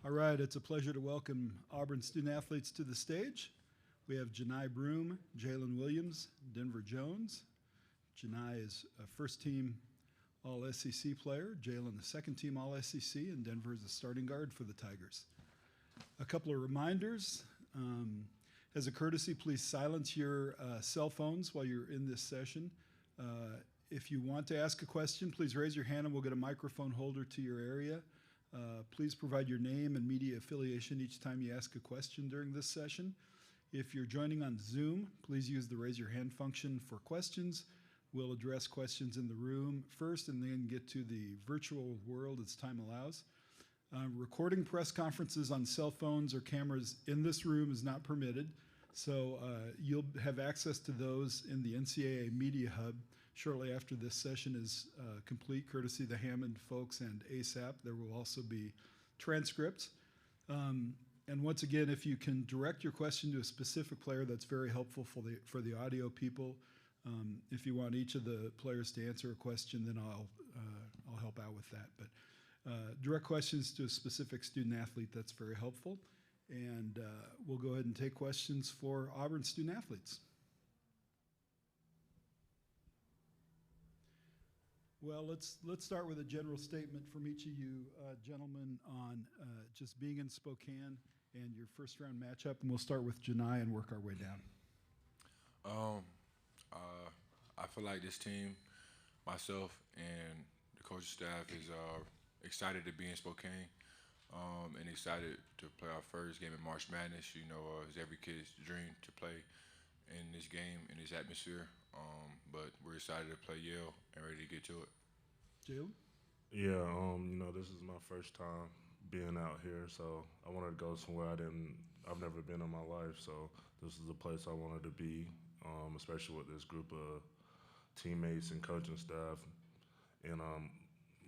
All right, it's a pleasure to welcome Auburn student athletes to the stage. We have Johni Broome, Jaylin Williams, Denver Jones. Johni is a first-team All-SEC player, Jaylin the second-team All-SEC, and Denver is a starting guard for the Tigers. A couple of reminders. As a courtesy, please silence your cell phones while you're in this session. If you want to ask a question, please raise your hand and we'll get a microphone holder to your area. Please provide your name and media affiliation each time you ask a question during this session. If you're joining on Zoom, please use the raise your hand function for questions. We'll address questions in the room first and then get to the virtual world as time allows. Recording press conferences on cell phones or cameras in this room is not permitted, so you'll have access to those in the NCAA Media Hub shortly after this session is complete, courtesy the Hammond folks and ASAP. There will also be transcripts. And once again, if you can direct your question to a specific player, that's very helpful for the audio people. If you want each of the players to answer a question, then I'll help out with that. But direct questions to a specific student athlete, that's very helpful. And we'll go ahead and take questions for Auburn student athletes. Well, let's start with a general statement from each of you gentlemen on just being in Spokane and your first round matchup, and we'll start with Johni and work our way down. I feel like this team, myself, and the coaching staff is excited to be in Spokane and excited to play our first game in March Madness. You know, it's every kid's dream to play in this game, in this atmosphere. But we're excited to play Yale and ready to get to it. Jaylin? Yeah, you know, this is my first time being out here, so I wanted to go somewhere I've never been in my life, so this is a place I wanted to be, especially with this group of teammates and coaching staff, and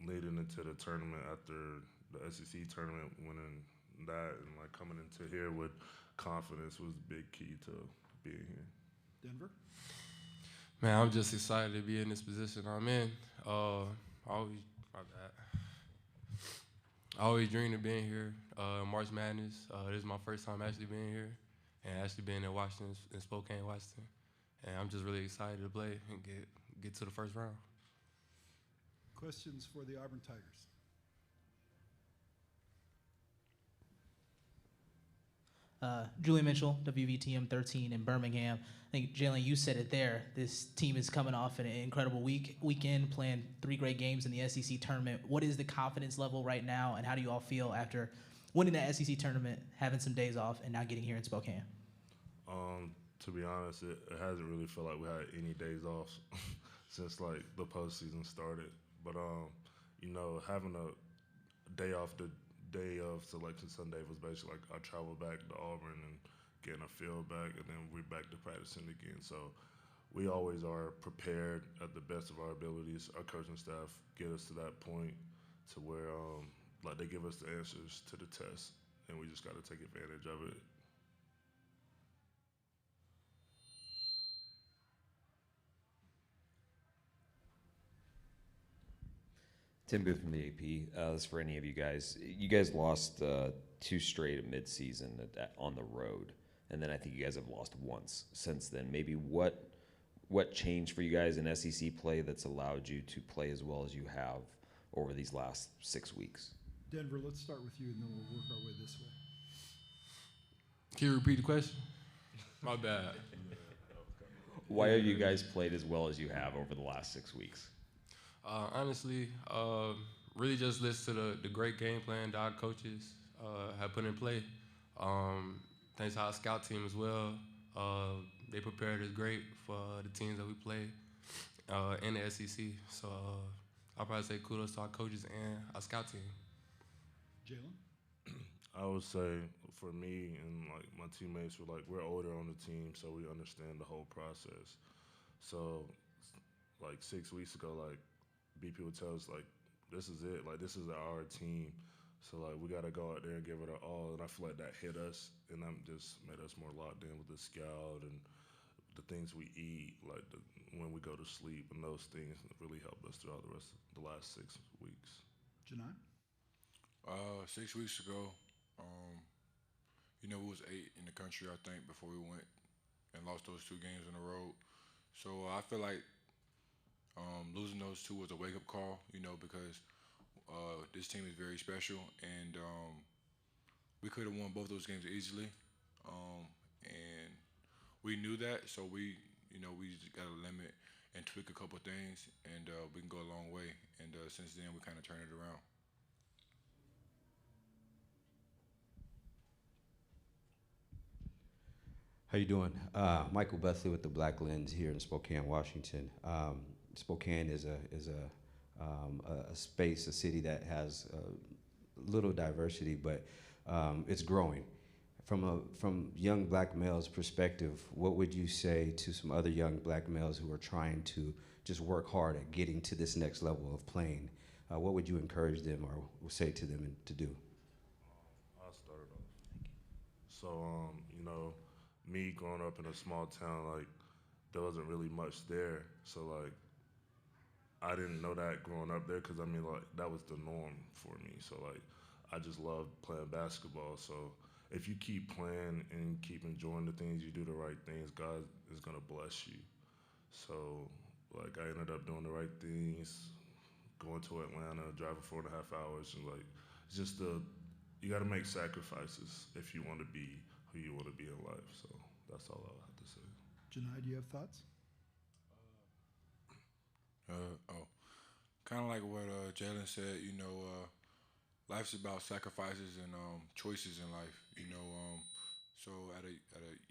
leading into the tournament after the SEC tournament, winning that, and like coming into here with confidence was the big key to being here. Denver? Man, I'm just excited to be in this position I'm in. I always dreamed of being here. March Madness. This is my first time actually being here, and actually being in Washington, in Spokane, Washington. And I'm just really excited to play and get to the first round. Questions for the Auburn Tigers? Julie Mitchell, WVTM 13 in Birmingham. I think, Jaylin, you said it there. This team is coming off an incredible weekend, playing 3 great games in the SEC tournament. What is the confidence level right now, and how do you all feel after winning the SEC tournament, having some days off, and now getting here in Spokane? To be honest, it hasn't really felt like we had any days off since like the postseason started. But you know, having a day off the day of Selection Sunday was basically like I traveled back to Auburn and getting a feel back, and then we're back to practicing again. So we always are prepared at the best of our abilities. Our coaching staff get us to that point to where like they give us the answers to the test, and we just got to take advantage of it. Tim Booth from the AP. This is for any of you guys. You guys lost 2 straight at midseason on the road, and then I think you guys have lost once since then. Maybe what changed for you guys in SEC play that's allowed you to play as well as you have over these last 6 weeks? Denver, let's start with you, and then we'll work our way this way. Can you repeat the question? My bad. Why have you guys played as well as you have over the last 6 weeks? Honestly, really just listen to the great game plan that our coaches have put in play. Thanks to our scout team as well. They prepared us great for the teams that we play in the SEC. So I'll probably say kudos to our coaches and our scout team. Jaylin? I would say for me and like my teammates, we're older on the team, so we understand the whole process. So like 6 weeks ago, like BP would tell us like this is it, like this is our team. So like we gotta go out there and give it our all, and I feel like that hit us, and that just made us more locked in with the scout and the things we eat, like when we go to sleep, and those things really helped us throughout the last 6 weeks. Johni? 6 weeks ago, Um, we was 8 in the country, I think, before we went and lost those 2 games on the road. So I feel like losing those 2 was a wake up call, because this team is very special, and we could have won both those games easily, and we knew that. So we just got to limit and tweak a couple things, and we can go a long way. And since then, we kind of turned it around. How you doing? Michael Besley with the Black Lens here in Spokane, Washington. Spokane is a space, a city that has little diversity, but it's growing. From young black males' perspective, what would you say to some other young black males who are trying to just work hard at getting to this next level of playing? What would you encourage them or say to them to do? I'll start it off. So, me growing up in a small town, like, there wasn't really much there. So, like, I didn't know that growing up there because, like, that was the norm for me. So, like, I just loved playing basketball. So, if you keep playing and keep enjoying the things, you do the right things, God is going to bless you. So, like, I ended up doing the right things, going to Atlanta, driving 4.5 hours, and, like, it's just you got to make sacrifices if you want to be who you want to be in life. So that's all I'll have to say. Johni, do you have thoughts? Kind of like what Jaylin said. Life's about sacrifices and choices in life. So at a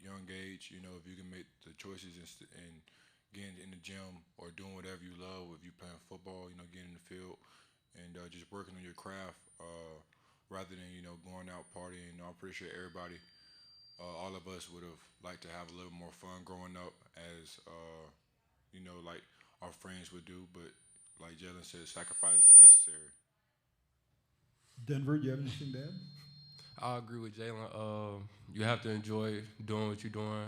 young age, if you can make the choices and getting in the gym or doing whatever you love, if you're playing football, getting in the field and just working on your craft, rather than going out partying. I'm pretty sure everybody, all of us would have liked to have a little more fun growing up, as like our friends would do. But like Jaylin said, sacrifice is necessary. Denver, do you have anything to add? I agree with Jaylin. You have to enjoy doing what you're doing.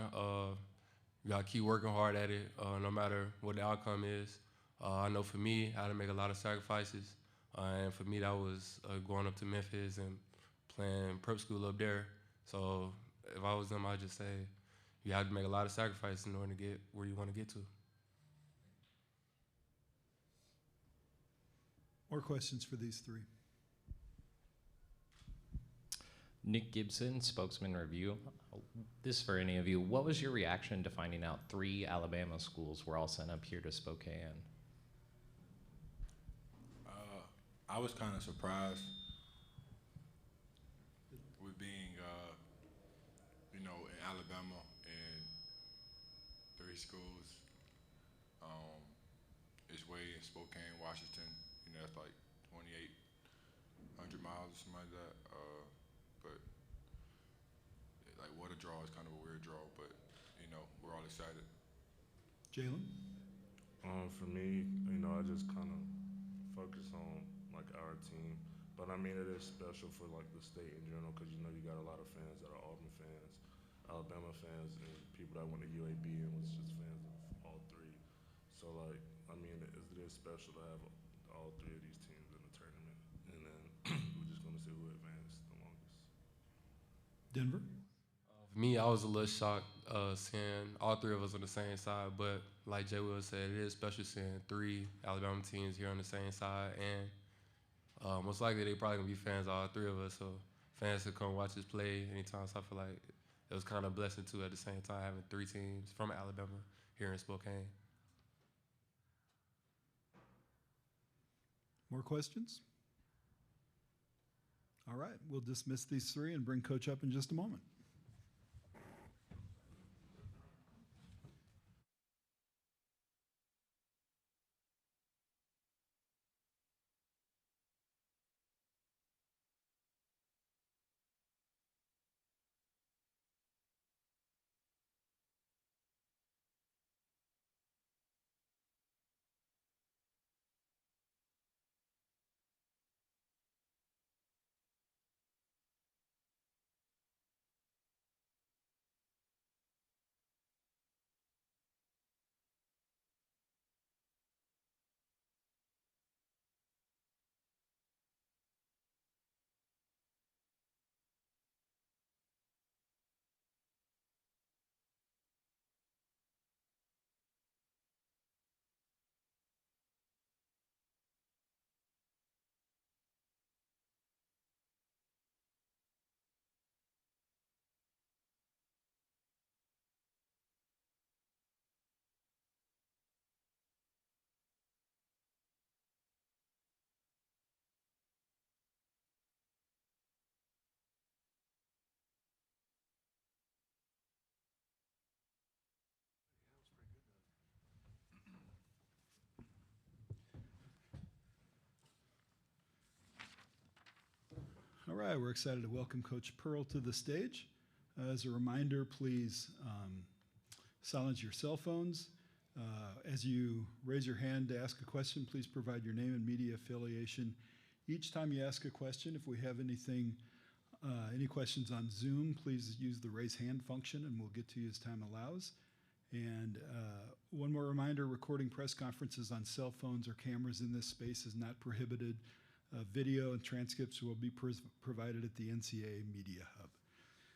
You got to keep working hard at it, no matter what the outcome is. I know for me, I had to make a lot of sacrifices. And for me, that was going up to Memphis and playing prep school up there. So if I was them, I'd just say you have to make a lot of sacrifices in order to get where you want to get to. More questions for these 3? Nick Gibson, Spokesman Review. This for any of you. What was your reaction to finding out 3 Alabama schools were all sent up here to Spokane? I was kind of surprised with being, in Alabama and 3 schools. It's way in Spokane, Washington. That's like 2,800 miles or something like that. But like, what a draw is kind of a weird draw, but we're all excited. Jaylin? For me, I just kind of focus on like our team, but it is special for like the state in general because you got a lot of fans that are Auburn fans, Alabama fans, and people that went to UAB and was just fans of all 3. So like, it is special to have all 3 of these teams in the tournament, and then we're just gonna see who advanced the longest. Denver? For me, I was a little shocked seeing all 3 of us on the same side, but like Jay Will said, it is special seeing 3 Alabama teams here on the same side, and most likely they probably gonna be fans of all 3 of us, so fans could come watch us play anytime. So I feel like it was kind of a blessing too at the same time having 3 teams from Alabama here in Spokane. More questions? All right, we'll dismiss these 3 and bring Coach up in just a moment. right, we're excited to welcome Coach Pearl to the stage. As a reminder, please silence your cell phones. As you raise your hand to ask a question, please provide your name and media affiliation. Each time you ask a question, if we have any questions on Zoom, please use the raise hand function and we'll get to you as time allows. And one more reminder, recording press conferences on cell phones or cameras in this space is not prohibited. Video and transcripts will be provided at the NCAA Media Hub.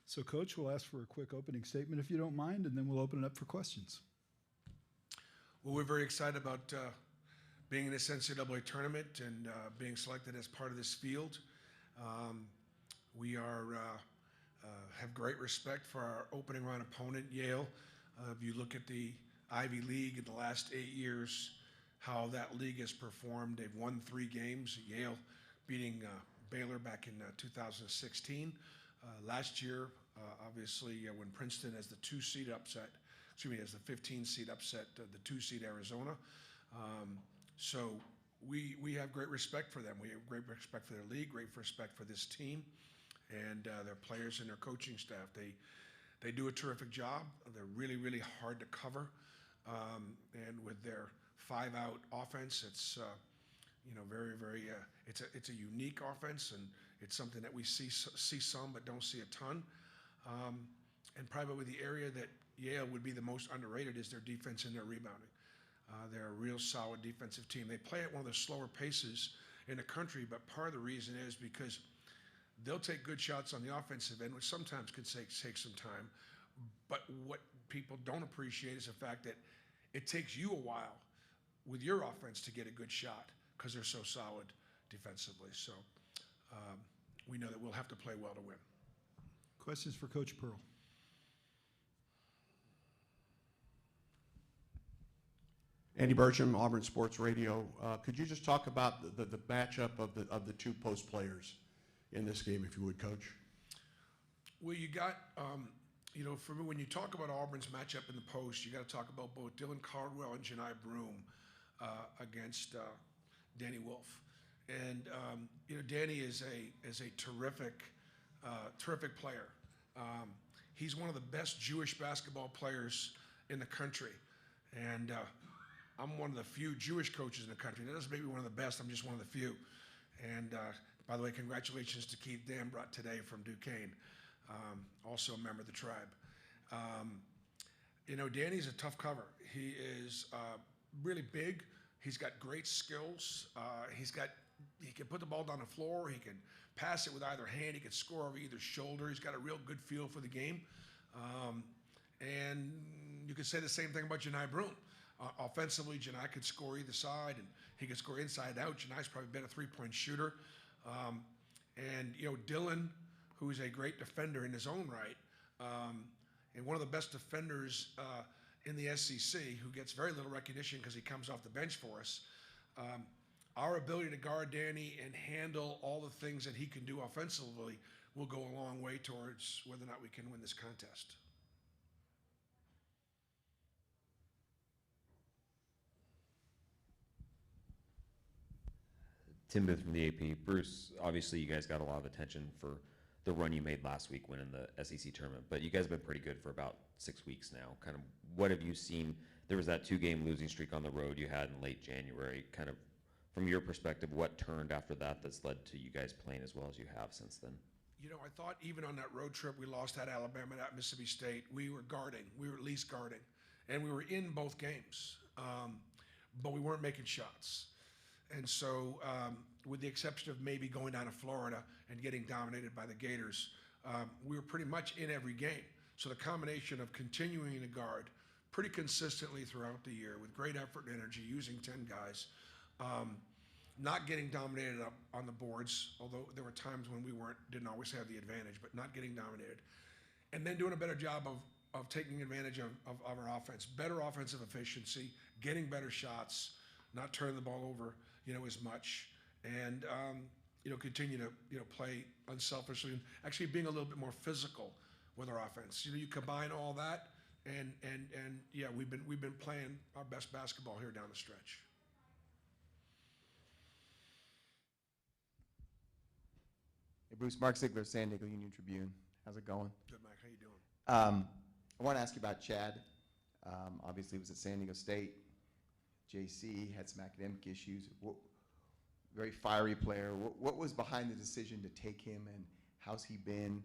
So, Coach, we'll ask for a quick opening statement if you don't mind, and then we'll open it up for questions. Well, we're very excited about being in this NCAA tournament and being selected as part of this field. We have great respect for our opening round opponent, Yale. If you look at the Ivy League in the last 8 years, how that league has performed, they've won 3 games. Yale beating Baylor back in 2016. Last year, obviously, when Princeton as the 2-seed upset, as the 15-seed upset the 2-seed Arizona. So we have great respect for them. We have great respect for their league, great respect for this team and their players and their coaching staff. They do a terrific job. They're really, really hard to cover. And with their 5-out offense, it's very, very. It's a unique offense, and it's something that we see some, but don't see a ton. And probably the area that Yale would be the most underrated is their defense and their rebounding. They're a real solid defensive team. They play at one of the slower paces in the country, but part of the reason is because they'll take good shots on the offensive end, which sometimes could take some time. But what people don't appreciate is the fact that it takes you a while with your offense to get a good shot because they're so solid defensively. So we know that we'll have to play well to win. Questions for Coach Pearl? Andy Burcham, Auburn Sports Radio. Could you just talk about the matchup of the 2 post players in this game, if you would, Coach? Well, you got, for me, when you talk about Auburn's matchup in the post, you got to talk about both Dylan Cardwell and Johni Broome against Danny Wolf. And Danny is a terrific player. He's one of the best Jewish basketball players in the country, and I'm one of the few Jewish coaches in the country. That doesn't make me one of the best. I'm just one of the few. And by the way, congratulations to Keith Dambrot today from Duquesne, also a member of the tribe. Danny's a tough cover. He is really big. He's got great skills. He can put the ball down the floor. He can pass it with either hand. He can score over either shoulder. He's got a real good feel for the game. And you could say the same thing about Johni Broome. Offensively, Johni could score either side, and he could score inside out. Johni's probably been a 3-point shooter. And Dylan, who is a great defender in his own right, and one of the best defenders in the SEC, who gets very little recognition because he comes off the bench for us. Our ability to guard Danny and handle all the things that he can do offensively will go a long way towards whether or not we can win this contest. Tim Booth from the AP. Bruce, obviously you guys got a lot of attention for the run you made last week winning the SEC tournament, but you guys have been pretty good for about 6 weeks now. Kind of what have you seen? There was that 2-game losing streak on the road you had in late January. Kind of from your perspective, what turned after that that's led to you guys playing as well as you have since then? I thought even on that road trip we lost at Alabama and at Mississippi State, we were guarding. We were at least guarding. And we were in both games, but we weren't making shots. And so, with the exception of maybe going down to Florida and getting dominated by the Gators, we were pretty much in every game. So the combination of continuing to guard pretty consistently throughout the year with great effort and energy, using 10 guys, not getting dominated up on the boards, although there were times when we didn't always have the advantage, but not getting dominated. And then doing a better job of taking advantage of our offense, better offensive efficiency, getting better shots, not turning the ball over, as much, and continue to play unselfishly, and actually being a little bit more physical with our offense. You combine all that, and yeah, we've been playing our best basketball here down the stretch. Hey, Bruce, Mark Ziegler, San Diego Union Tribune. How's it going? Good, Mike. How you doing? I want to ask you about Chad. Obviously, he was at San Diego State. JC had some academic issues. Very fiery player. What was behind the decision to take him, and how's he been?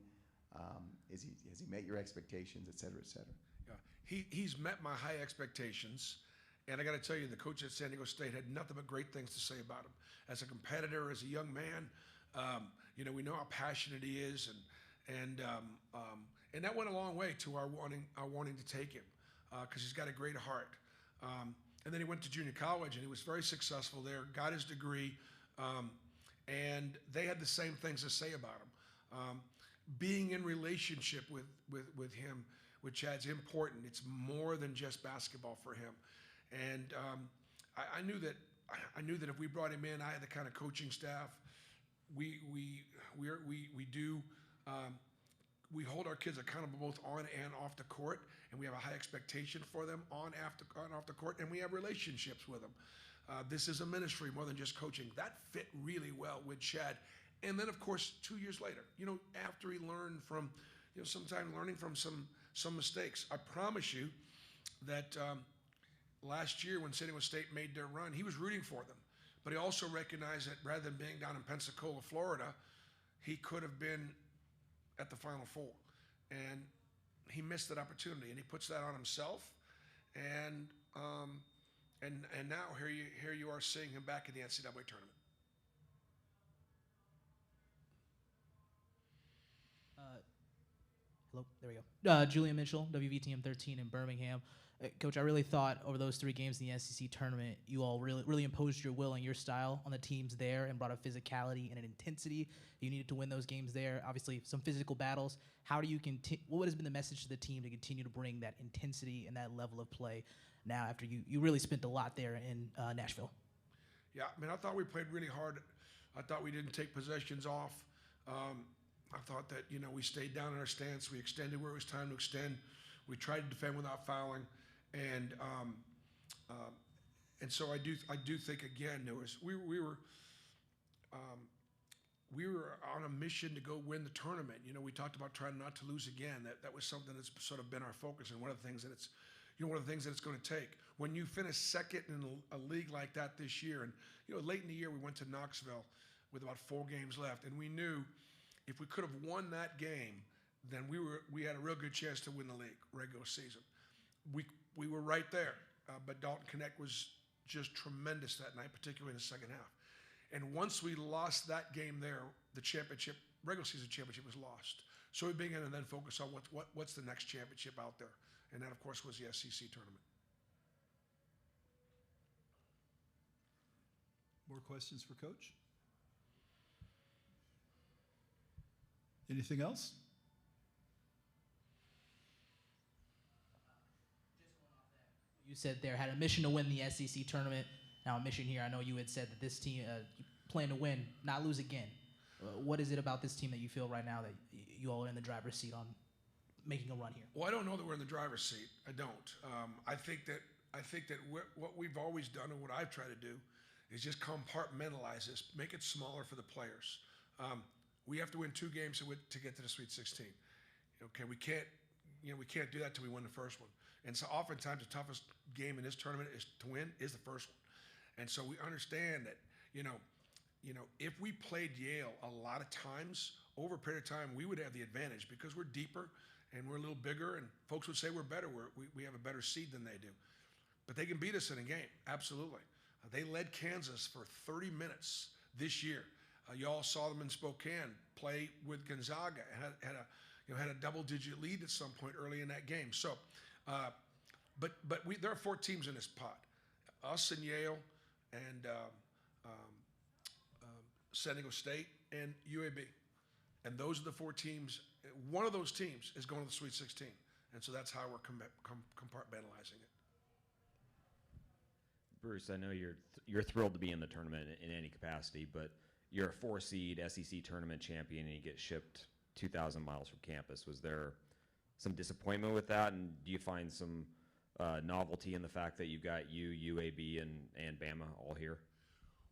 Has he met your expectations, et cetera, et cetera? Yeah, he's met my high expectations, and I got to tell you, the coach at San Diego State had nothing but great things to say about him. As a competitor, as a young man, we know how passionate he is, and that went a long way to our wanting to take him, because he's got a great heart. And then he went to junior college, and he was very successful there, got his degree, and they had the same things to say about him. Being in relationship with him, with Chad's important. It's more than just basketball for him. And I knew that if we brought him in, I had the kind of coaching staff. We hold our kids accountable both on and off the court, and we have a high expectation for them on and off the court, and we have relationships with them. This is a ministry more than just coaching. That fit really well with Chad. And then, of course, 2 years later, after he learned from, sometimes learning from some mistakes. I promise you that last year when San Diego State made their run, he was rooting for them. But he also recognized that rather than being down in Pensacola, Florida, he could have been at the Final Four. And he missed that opportunity, and he puts that on himself. And now here you are seeing him back in the NCAA tournament. Hello, there we go. Julian Mitchell, WVTM 13 in Birmingham. Coach, I really thought over those 3 games in the SEC tournament, you all really imposed your will and your style on the teams there and brought a physicality and an intensity. You needed to win those games there. Obviously, some physical battles. How do you what has been the message to the team to continue to bring that intensity and that level of play now after you really spent a lot there in Nashville? Yeah, I thought we played really hard. I thought we didn't take possessions off. I thought that, we stayed down in our stance. We extended where it was time to extend. We tried to defend without fouling. And so I do think, again, we were on a mission to go win the tournament. We talked about trying not to lose again. That was something that's sort of been our focus, and one of the things that it's going to take. When you finish second in a league like that this year, and late in the year we went to Knoxville with about 4 games left, and we knew if we could have won that game, then we had a real good chance to win the league regular season. We were right there, but Dalton Connect was just tremendous that night, particularly in the second half. And once we lost that game there, the regular season championship was lost. So we began to then focus on what's the next championship out there, and that, of course, was the SEC tournament. More questions for Coach? Anything else? You said there had a mission to win the SEC tournament. Now a mission here. I know you had said that this team plan to win, not lose again. What is it about this team that you feel right now that you all are in the driver's seat on making a run here? Well, I don't know that we're in the driver's seat. I don't. I think that what we've always done and what I've tried to do is just compartmentalize this, make it smaller for the players. We have to win 2 games to get to the Sweet 16. Okay, we can't do that till we win the first one. And so oftentimes the toughest game in this tournament to win is the first one. And so we understand that, if we played Yale a lot of times, over a period of time, we would have the advantage because we're deeper and we're a little bigger, and folks would say we're better. We have a better seed than they do. But they can beat us in a game, absolutely. They led Kansas for 30 minutes this year. You all saw them in Spokane play with Gonzaga, had a double-digit lead at some point early in that game. So, but there are 4 teams in this pot: us and Yale, and San Diego State and UAB, and those are the 4 teams. One of those teams is going to the Sweet 16, and so that's how we're compartmentalizing it. Bruce, I know you're thrilled to be in the tournament in any capacity, but you're a 4 seed SEC tournament champion and you get shipped 2,000 miles from campus. Was there some disappointment with that, and do you find some novelty in the fact that you've got UAB, and Bama all here?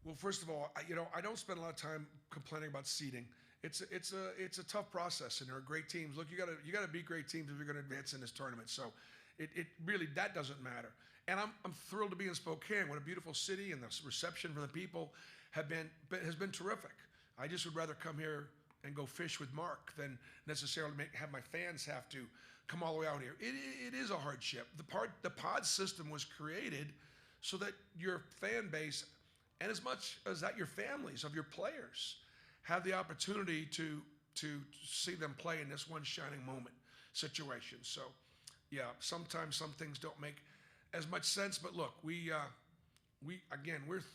Well, first of all, I don't spend a lot of time complaining about seeding. it's a tough process, and there are great teams. Look, you gotta beat great teams if you're gonna advance in this tournament. So it really, that doesn't matter. And I'm thrilled to be in Spokane. What a beautiful city, and the reception from the people has been terrific. I just would rather come here and go fish with Mark than necessarily have my fans have to come all the way out here. It is a hardship. The pod system was created so that your fan base, and as much as that your families of your players, have the opportunity to see them play in this one shining moment situation. So, yeah, sometimes some things don't make as much sense, but look, we're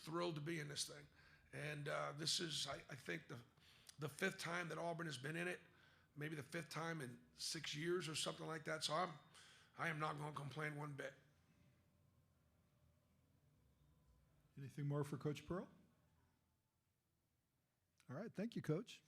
thrilled to be in this thing, and this is, I think, the fifth time that Auburn has been in it, maybe the fifth time in 6 years or something like that. So I am not going to complain one bit. Anything more for Coach Pearl? All right, thank you, Coach.